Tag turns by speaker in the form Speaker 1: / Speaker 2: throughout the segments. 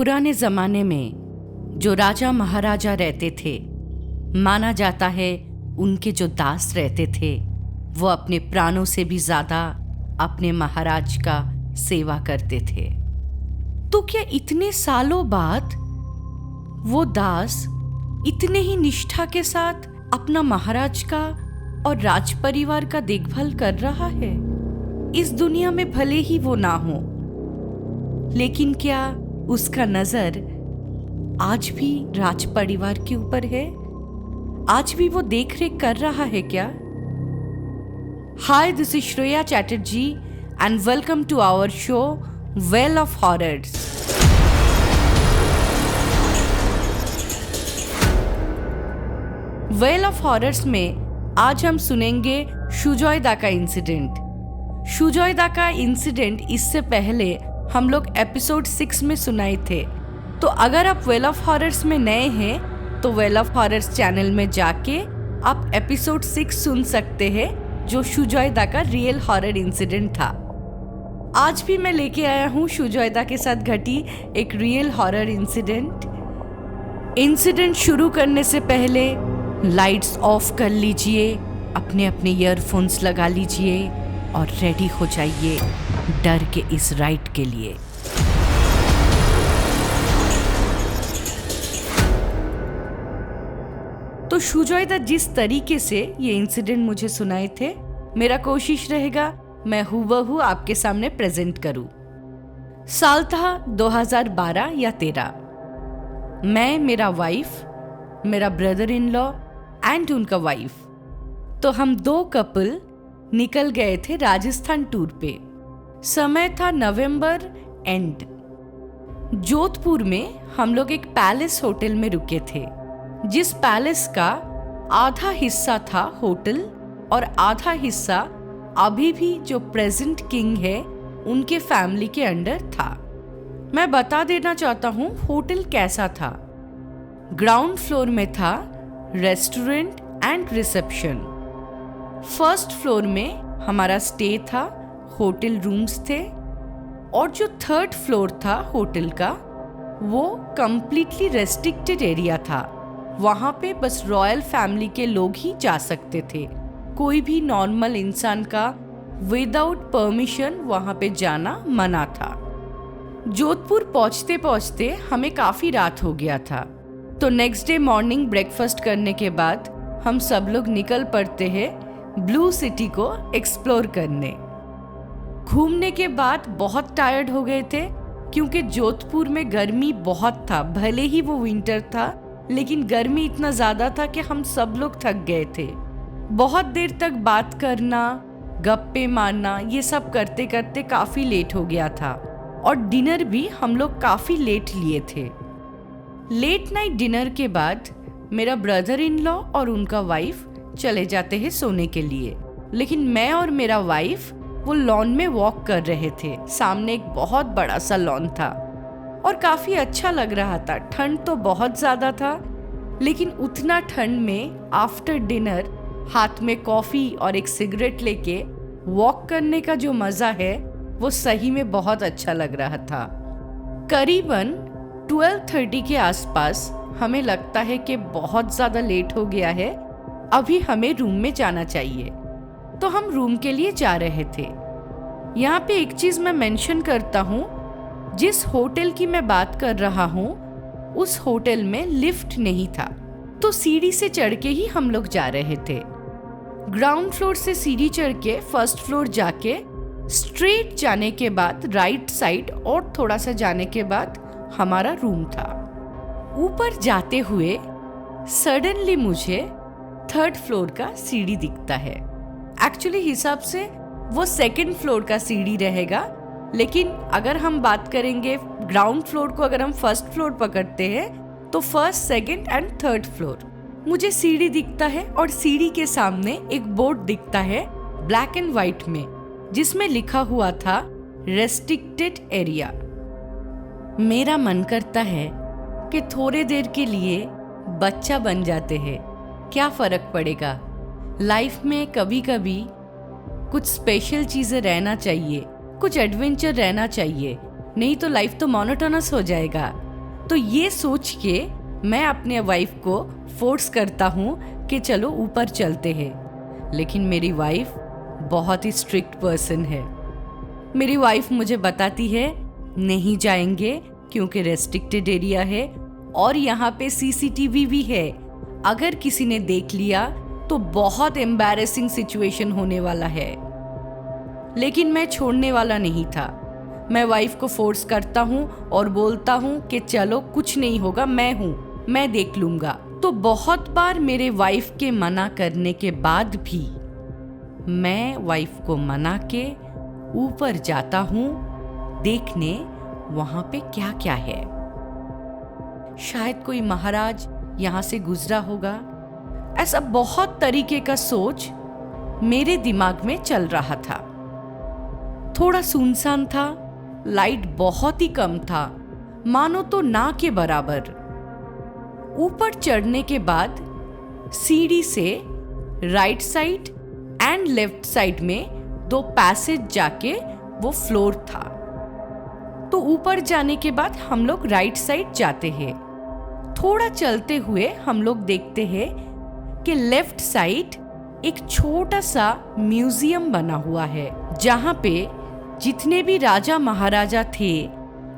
Speaker 1: पुराने जमाने में जो राजा महाराजा रहते थे, माना जाता है उनके जो दास रहते थे वो अपने प्राणों से भी ज्यादा अपने महाराज का सेवा करते थे। तो क्या इतने सालों बाद वो दास इतने ही निष्ठा के साथ अपना महाराज का और राज परिवार का देखभाल कर रहा है? इस दुनिया में भले ही वो ना हो, लेकिन क्या उसका नजर आज भी राज परिवार के ऊपर है? आज भी वो देख रेख कर रहा है क्या? Hi, this is Shreya Chatterjee and welcome to our show well of horrors. Well of horrors में आज हम सुनेंगे शुजोयदा का इंसिडेंट। शुजोयदा का इंसिडेंट इससे पहले हम लोग एपिसोड 6 में सुनाए थे। तो अगर आप वेल ऑफ हॉरर्स में नए हैं तो वेल ऑफ हॉरर्स चैनल में जाके आप एपिसोड 6 सुन सकते हैं, जो शुजोयदा का रियल हॉरर इंसिडेंट था। आज भी मैं लेके आया हूँ शुजोयदा के साथ घटी एक रियल हॉरर इंसिडेंट शुरू करने से पहले लाइट्स ऑफ कर लीजिए, अपने अपने ईयरफोन्स लगा लीजिए और रेडी हो जाइए डर के इस राइड के लिए। तो शुजोयदा जिस तरीके से ये इंसिडेंट मुझे सुनाए थे, मेरा कोशिश रहेगा मैं हूबहू आपके सामने प्रेजेंट करूं। साल था 2012 या 13। मैं, मेरा वाइफ, मेरा ब्रदर इन लॉ एंड उनका वाइफ, तो हम दो कपल निकल गए थे राजस्थान टूर पे। समय था नवंबर एंड। जोधपुर में हम लोग एक पैलेस होटल में रुके थे, जिस पैलेस का आधा हिस्सा था होटल और आधा हिस्सा अभी भी जो प्रेजेंट किंग है उनके फैमिली के अंडर था। मैं बता देना चाहता हूँ होटल कैसा था। ग्राउंड फ्लोर में था restaurant and reception. First floor में हमारा स्टे था, होटल रूम्स थे, और जो थर्ड फ्लोर था होटल का वो कंप्लीटली रेस्ट्रिक्टेड एरिया था। वहाँ पे बस रॉयल फैमिली के लोग ही जा सकते थे। कोई भी नॉर्मल इंसान का विदाउट परमिशन वहाँ पे जाना मना था। जोधपुर पहुँचते पहुँचते हमें काफ़ी रात हो गया था। तो नेक्स्ट डे मॉर्निंग ब्रेकफास्ट करने के बाद हम सब लोग निकल पड़ते हैं ब्लू सिटी को एक्सप्लोर करने। घूमने के बाद बहुत टायर्ड हो गए थे, क्योंकि जोधपुर में गर्मी बहुत था। भले ही वो विंटर था, लेकिन गर्मी इतना ज़्यादा था कि हम सब लोग थक गए थे। बहुत देर तक बात करना, गप्पे मारना, ये सब करते करते काफ़ी लेट हो गया था, और डिनर भी हम लोग काफ़ी लेट लिए थे। लेट नाइट डिनर के बाद मेरा ब्रदर इन लॉ और उनका वाइफ चले जाते हैं सोने के लिए, लेकिन मैं और मेरा वाइफ वो लॉन में वॉक कर रहे थे। सामने एक बहुत बड़ा सा लॉन था और काफ़ी अच्छा लग रहा था। ठंड तो बहुत ज़्यादा था, लेकिन उतना ठंड में आफ्टर डिनर हाथ में कॉफ़ी और एक सिगरेट लेके वॉक करने का जो मज़ा है वो सही में बहुत अच्छा लग रहा था। करीबन 12:30 के आसपास हमें लगता है कि बहुत ज़्यादा लेट हो गया है, अभी हमें रूम में जाना चाहिए। तो हम रूम के लिए जा रहे थे। यहाँ पे एक चीज़ मैं मेंशन करता हूँ, जिस होटल की मैं बात कर रहा हूँ उस होटल में लिफ्ट नहीं था, तो सीढ़ी से चढ़ के ही हम लोग जा रहे थे। ग्राउंड फ्लोर से सीढ़ी चढ़ के फर्स्ट फ्लोर जाके स्ट्रेट जाने के बाद राइट साइड और थोड़ा सा जाने के बाद हमारा रूम था। ऊपर जाते हुए सडनली मुझे थर्ड फ्लोर का सीढ़ी दिखता है। एक्चुअली हिसाब से वो सेकंड फ्लोर का सीढ़ी रहेगा, लेकिन अगर हम बात करेंगे ग्राउंड फ्लोर को, अगर हम फर्स्ट फ्लोर पकड़ते हैं तो first, second and third floor. मुझे सीढ़ी दिखता है और सीढ़ी के सामने एक बोर्ड दिखता है ब्लैक एंड व्हाइट में, जिसमें लिखा हुआ था रेस्ट्रिक्टेड एरिया। मेरा मन करता है कि थोड़े देर के लिए बच्चा बन जाते हैं, क्या फ़र्क पड़ेगा। लाइफ में कभी कभी कुछ स्पेशल चीज़ें रहना चाहिए, कुछ एडवेंचर रहना चाहिए, नहीं तो लाइफ तो मोनोटोनस हो जाएगा। तो ये सोच के मैं अपने वाइफ को फोर्स करता हूँ कि चलो ऊपर चलते हैं, लेकिन मेरी वाइफ बहुत ही स्ट्रिक्ट पर्सन है। मेरी वाइफ मुझे बताती है नहीं जाएंगे क्योंकि रेस्ट्रिक्टेड एरिया है और यहाँ पे सीसीटीवी भी है, अगर किसी ने देख लिया तो बहुत एम्बैरेसिंग सिचुएशन होने वाला है। लेकिन मैं छोड़ने वाला नहीं था। मैं वाइफ को फोर्स करता हूँ और बोलता हूँ कि चलो कुछ नहीं होगा, मैं हूँ, मैं देख लूंगा। तो बहुत बार मेरे वाइफ के मना करने के बाद भी मैं वाइफ को मना के ऊपर जाता हूँ देखने वहां पे क्या क्या है। शायद कोई महाराज यहाँ से गुजरा होगा, ऐसा बहुत तरीके का सोच मेरे दिमाग में चल रहा था। थोड़ा सुनसान था, लाइट बहुत ही कम था, मानो तो ना के बराबर। ऊपर चढ़ने के बाद सीढ़ी से right side and left side में 2 पैसेज जाके वो फ्लोर था। तो ऊपर जाने के बाद हम लोग राइट साइड जाते हैं। थोड़ा चलते हुए हम लोग देखते हैं कि लेफ्ट साइड एक छोटा सा म्यूजियम बना हुआ है, जहां पे जितने भी राजा महाराजा थे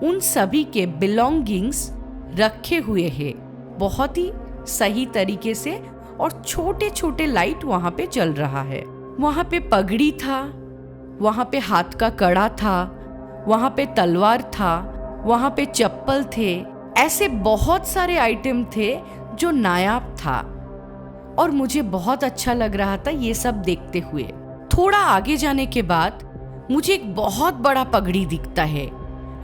Speaker 1: उन सभी के बिलोंगिंग्स रखे हुए हैं, बहुत ही सही तरीके से, और छोटे छोटे लाइट वहां पे जल रहा है। वहां पे पगड़ी था, वहां पे हाथ का कड़ा था, वहां पे तलवार था, वहां पे चप्पल थे। ऐसे बहुत सारे आइटम थे जो नायाब था और मुझे बहुत अच्छा लग रहा था ये सब देखते हुए। थोड़ा आगे जाने के बाद मुझे एक बहुत बड़ा पगड़ी दिखता है,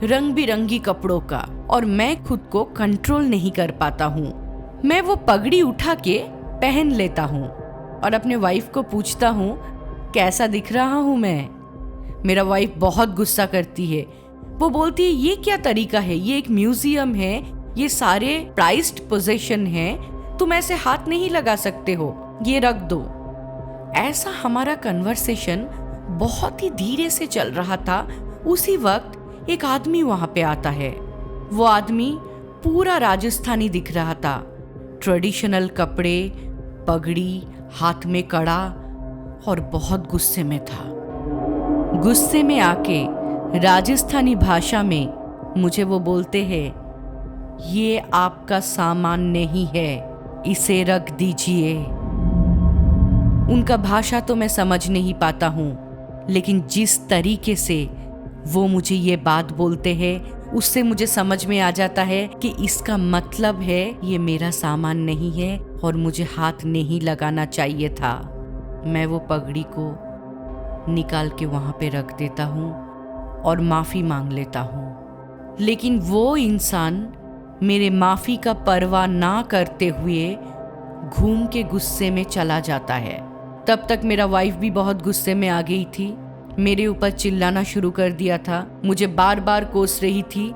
Speaker 1: रंग बिरंगी कपड़ों का, और मैं खुद को कंट्रोल नहीं कर पाता हूँ। मैं वो पगड़ी उठा के पहन लेता हूँ और अपने वाइफ को पूछता हूँ कैसा दिख रहा हूँ मैं। मेरा वाइफ बहुत गुस्सा करती है। वो बोलती है ये क्या तरीका है, ये एक म्यूजियम है, ये सारे प्राइज्ड पोजीशन है, तुम ऐसे हाथ नहीं लगा सकते हो, ये रख दो। ऐसा हमारा कन्वर्सेशन बहुत ही धीरे से चल रहा था। उसी वक्त एक आदमी वहां पे आता है। वो आदमी पूरा राजस्थानी दिख रहा था, ट्रेडिशनल कपड़े, पगड़ी, हाथ में कड़ा, और बहुत गुस्से में था। गुस्से में आके राजस्थानी भाषा में मुझे वो बोलते हैं ये आपका सामान नहीं है, इसे रख दीजिए। उनका भाषा तो मैं समझ नहीं पाता हूँ, लेकिन जिस तरीके से वो मुझे ये बात बोलते हैं उससे मुझे समझ में आ जाता है कि इसका मतलब है ये मेरा सामान नहीं है और मुझे हाथ नहीं लगाना चाहिए था। मैं वो पगड़ी को निकाल के वहां पे रख देता हूँ और माफी मांग लेता हूँ, लेकिन वो इंसान मेरे माफी का परवाह ना करते हुए घूम के गुस्से में चला जाता है। तब तक मेरा वाइफ भी बहुत गुस्से में आ गई थी, मेरे ऊपर चिल्लाना शुरू कर दिया था, मुझे बार बार कोस रही थी,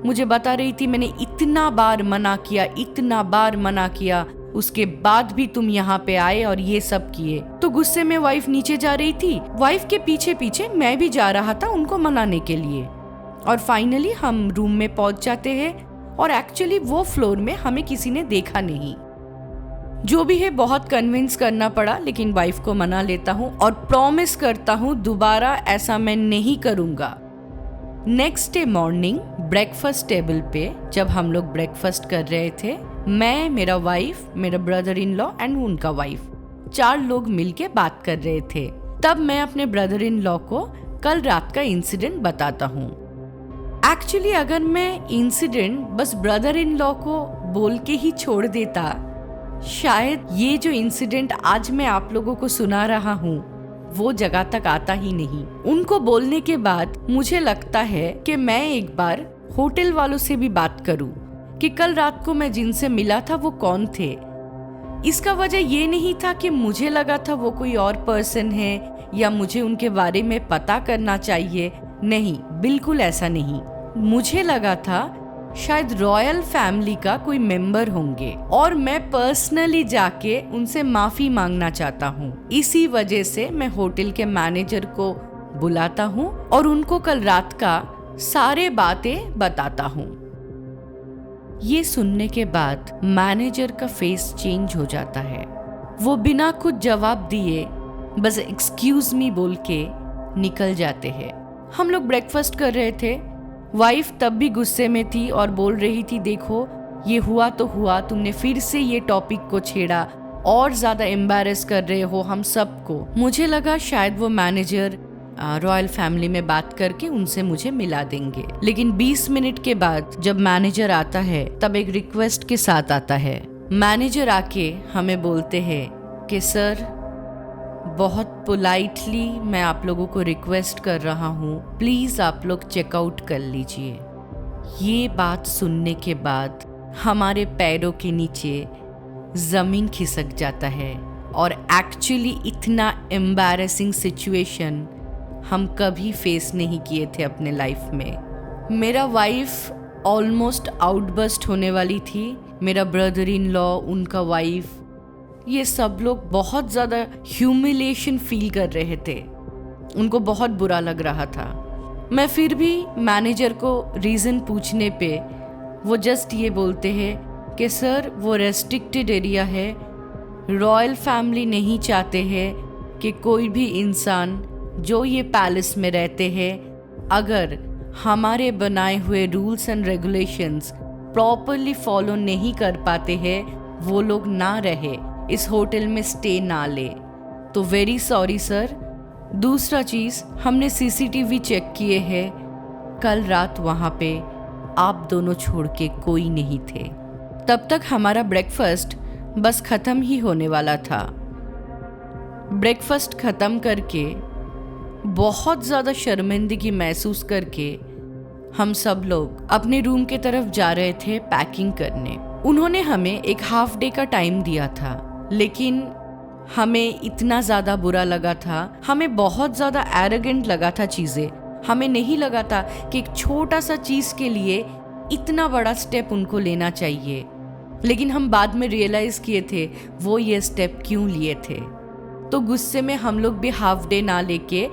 Speaker 1: मुझे बता रही थी मैंने इतना बार मना किया, इतना बार मना किया, उसके बाद भी तुम यहाँ पे आए और ये सब किए। तो गुस्से में वाइफ नीचे जा रही थी, वाइफ के पीछे पीछे मैं भी जा रहा था उनको मनाने के लिए। और फाइनली हम रूम में पहुंच जाते हैं और एक्चुअली वो फ्लोर में हमें किसी ने देखा नहीं। जो भी है बहुत कन्विंस करना पड़ा, लेकिन वाइफ को मना लेता हूँ और प्रॉमिस करता हूँ दोबारा ऐसा मैं नहीं करूँगा। Next day morning breakfast table पे जब हम लोग ब्रेकफास्ट कर रहे थे, मैं, मेरा वाइफ, मेरा ब्रदर इन लॉ एंड उनका वाइफ, 4 लोग मिलके बात कर रहे थे। तब मैं अपने ब्रदर इन लॉ को कल रात का इंसिडेंट बताता हूँ। एक्चुअली अगर मैं इंसिडेंट बस ब्रदर इन लॉ को बोल के ही छोड़ देता, शायद ये जो इंसिडेंट आज मैं आप लोगों को सुना रहा हूँ वो जगह तक आता ही नहीं। उनको बोलने के बाद मुझे लगता है कि मैं एक बार होटल वालों से भी बात करूं कि कल रात को मैं जिनसे मिला था वो कौन थे। इसका वजह ये नहीं था कि मुझे लगा था वो कोई और पर्सन है या मुझे उनके बारे में पता करना चाहिए, नहीं, बिल्कुल ऐसा नहीं। मुझे लगा था शायद रॉयल फैमिली का कोई मेंबर होंगे और मैं पर्सनली जाके उनसे माफी मांगना चाहता हूँ। इसी वजह से मैं होटल के मैनेजर को बुलाता हूँ और उनको कल रात का सारे बातें बताता हूँ। ये सुनने के बाद मैनेजर का फेस चेंज हो जाता है। वो बिना कुछ जवाब दिए बस एक्सक्यूज मी बोल के निकल जाते हैं। हम लोग ब्रेकफास्ट कर रहे थे। वाइफ तब भी गुस्से में थी और बोल रही थी, देखो ये हुआ तो हुआ, तुमने फिर से ये टॉपिक को छेड़ा और ज्यादा एम्बैरेस कर रहे हो हम सबको। मुझे लगा शायद वो मैनेजर रॉयल फैमिली में बात करके उनसे मुझे मिला देंगे, लेकिन 20 मिनट के बाद जब मैनेजर आता है तब एक रिक्वेस्ट के साथ आता है। मैनेजर आके हमें बोलते हैं कि सर, बहुत पोलाइटली मैं आप लोगों को रिक्वेस्ट कर रहा हूँ, प्लीज आप लोग चेकआउट कर लीजिए। ये बात सुनने के बाद हमारे पैरों के नीचे जमीन खिसक जाता है और एक्चुअली इतना एम्बैरेसिंग सिचुएशन हम कभी फेस नहीं किए थे अपने लाइफ में। मेरा वाइफ ऑलमोस्ट आउटबस्ट होने वाली थी। मेरा ब्रदर इन लॉ, उनका वाइफ, ये सब लोग बहुत ज़्यादा ह्यूमिलिएशन फील कर रहे थे। उनको बहुत बुरा लग रहा था। मैं फिर भी मैनेजर को रीज़न पूछने पे वो जस्ट ये बोलते हैं कि सर वो रेस्ट्रिक्टेड एरिया है, रॉयल फैमिली नहीं चाहते हैं कि कोई भी इंसान जो ये पैलेस में रहते हैं अगर हमारे बनाए हुए rules and regulations properly follow नहीं कर पाते हैं, वो लोग ना रहे, इस होटल में स्टे ना ले। तो वेरी सॉरी सर। दूसरा चीज़, हमने सीसीटीवी चेक किए हैं, कल रात वहाँ पे आप दोनों छोड़ के कोई नहीं थे। तब तक हमारा ब्रेकफास्ट बस ख़त्म ही होने वाला था। ब्रेकफास्ट ख़त्म करके बहुत ज़्यादा शर्मिंदगी महसूस करके हम सब लोग अपने रूम के तरफ जा रहे थे पैकिंग करने। उन्होंने हमें एक हाफ डे का टाइम दिया था, लेकिन हमें इतना ज़्यादा बुरा लगा था, हमें बहुत ज़्यादा एरोगेंट लगा था चीज़ें। हमें नहीं लगा था कि एक छोटा सा चीज़ के लिए इतना बड़ा स्टेप उनको लेना चाहिए, लेकिन हम बाद में रियलाइज़ किए थे वो ये स्टेप क्यों लिए थे। तो गुस्से में हम लोग भी हाफ डे ना लेके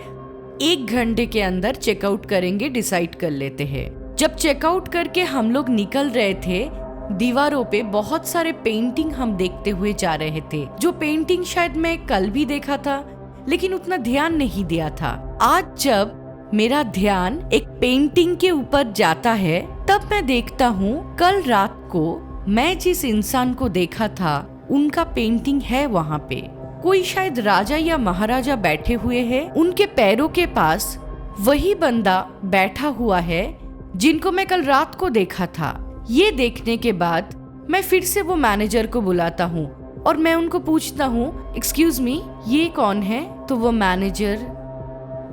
Speaker 1: 1 घंटे के अंदर चेकआउट करेंगे डिसाइड कर लेते हैं। जब चेकआउट करके हम लोग निकल रहे थे, दीवारों पे बहुत सारे पेंटिंग हम देखते हुए जा रहे थे। जो पेंटिंग शायद मैं कल भी देखा था, लेकिन उतना ध्यान नहीं दिया था। आज जब मेरा ध्यान एक पेंटिंग के ऊपर जाता है, तब मैं देखता हूँ कल रात को मैं जिस इंसान को देखा था उनका पेंटिंग है वहाँ पे। कोई शायद राजा या महाराजा बैठे हुए हैं, उनके पैरों के पास वही बंदा बैठा हुआ है जिनको मैं कल रात को देखा था। ये देखने के बाद मैं फिर से वो मैनेजर को बुलाता हूँ और मैं उनको पूछता हूँ, एक्सक्यूज मी, ये कौन है? तो वो मैनेजर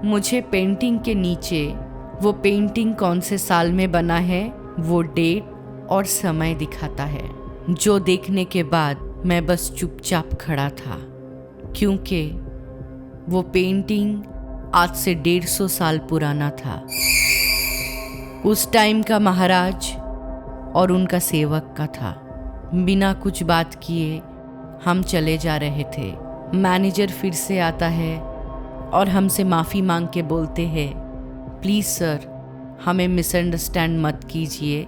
Speaker 1: मुझे पेंटिंग के नीचे वो पेंटिंग कौन से साल में बना है, वो डेट और समय दिखाता है, जो देखने के बाद मैं बस चुपचाप खड़ा था, क्योंकि वो पेंटिंग आज से 150 साल पुराना था। उस टाइम का महाराज और उनका सेवक का था। बिना कुछ बात किए हम चले जा रहे थे। मैनेजर फिर से आता है और हमसे माफ़ी मांग के बोलते हैं, प्लीज़ सर, हमें मिसअंडरस्टैंड मत कीजिए।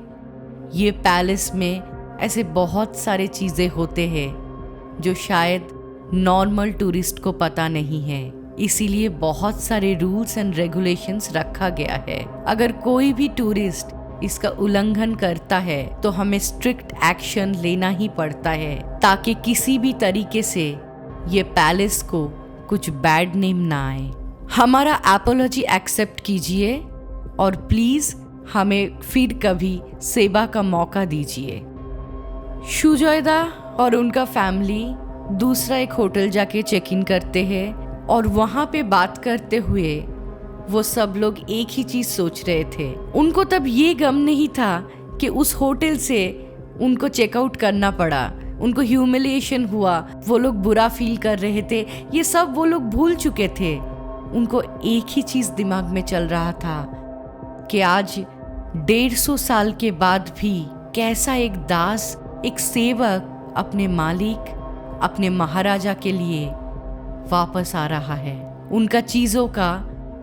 Speaker 1: ये पैलेस में ऐसे बहुत सारे चीज़ें होते हैं जो शायद नॉर्मल टूरिस्ट को पता नहीं है, इसीलिए बहुत सारे रूल्स एंड रेगुलेशंस रखा गया है। अगर कोई भी टूरिस्ट इसका उल्लंघन करता है तो हमें स्ट्रिक्ट एक्शन लेना ही पड़ता है, ताकि किसी भी तरीके से ये पैलेस को कुछ बैड नेम ना आए। हमारा एपोलॉजी एक्सेप्ट कीजिए और प्लीज़ हमें फिर कभी सेवा का मौका दीजिए। शुजैदा और उनका फैमिली दूसरा एक होटल जाके चेक इन करते हैं और वहाँ पे बात करते हुए वो सब लोग एक ही चीज़ सोच रहे थे। उनको तब ये गम नहीं था कि उस होटल से उनको चेकआउट करना पड़ा, उनको ह्यूमिलिएशन हुआ, वो लोग बुरा फील कर रहे थे, ये सब वो लोग भूल चुके थे। उनको एक ही चीज़ दिमाग में चल रहा था कि आज 150 साल के बाद भी कैसा एक दास, एक सेवक अपने मालिक, अपने महाराजा के लिए वापस आ रहा है, उनका चीज़ों का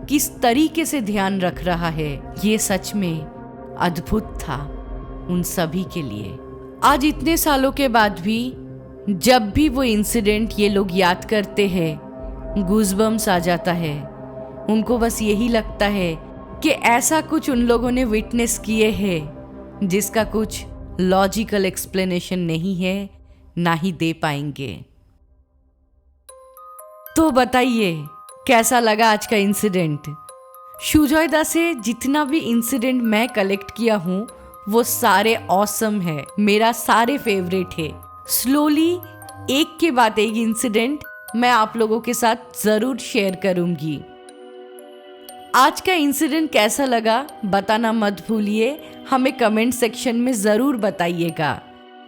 Speaker 1: किस तरीके से ध्यान रख रहा है। ये सच में अद्भुत था। उन सभी के लिए। आज इतने सालों के बाद भी जब भी वो इंसिडेंट ये लोग याद करते हैं, गूज़बम्स आ जाता है। उनको बस यही लगता है कि ऐसा कुछ उन लोगों ने विटनेस किए हैं जिसका कुछ लॉजिकल एक्सप्लेनेशन नहीं है, ना ही दे पाएंगे। तो बताइए कैसा लगा आज का इंसिडेंट। शुजॉयदा से जितना भी इंसिडेंट मैं कलेक्ट किया हूँ वो सारे ऑसम है, मेरा सारे फेवरेट है। स्लोली एक के बाद एक इंसिडेंट मैं आप लोगों के साथ जरूर शेयर करूंगी। आज का इंसिडेंट कैसा लगा बताना मत भूलिए, हमें कमेंट सेक्शन में ज़रूर बताइएगा।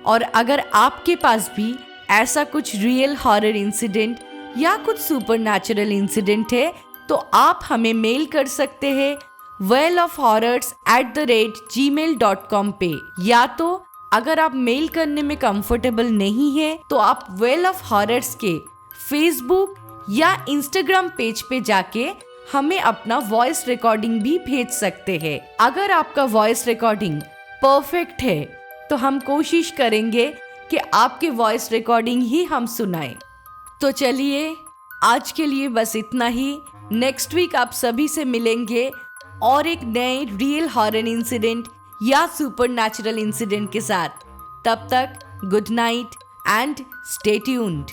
Speaker 1: और अगर आपके पास भी ऐसा कुछ रियल हॉरर इंसिडेंट या कुछ सुपरनैचुरल इंसिडेंट है तो आप हमें मेल कर सकते हैं wellofhorrors@gmail.com पे, या तो अगर आप मेल करने में कंफर्टेबल नहीं है तो आप वेल ऑफ हॉरर्स के फेसबुक या इंस्टाग्राम पेज पे जाके हमें अपना वॉइस रिकॉर्डिंग भी भेज सकते हैं। अगर आपका वॉइस रिकॉर्डिंग परफेक्ट है तो हम कोशिश करेंगे कि आपके वॉइस रिकॉर्डिंग ही हम सुनाएं। तो चलिए आज के लिए बस इतना ही। नेक्स्ट वीक आप सभी से मिलेंगे और एक नए रियल हॉरर इंसिडेंट या सुपरनैचुरल इंसिडेंट के साथ। तब तक good night and stay tuned.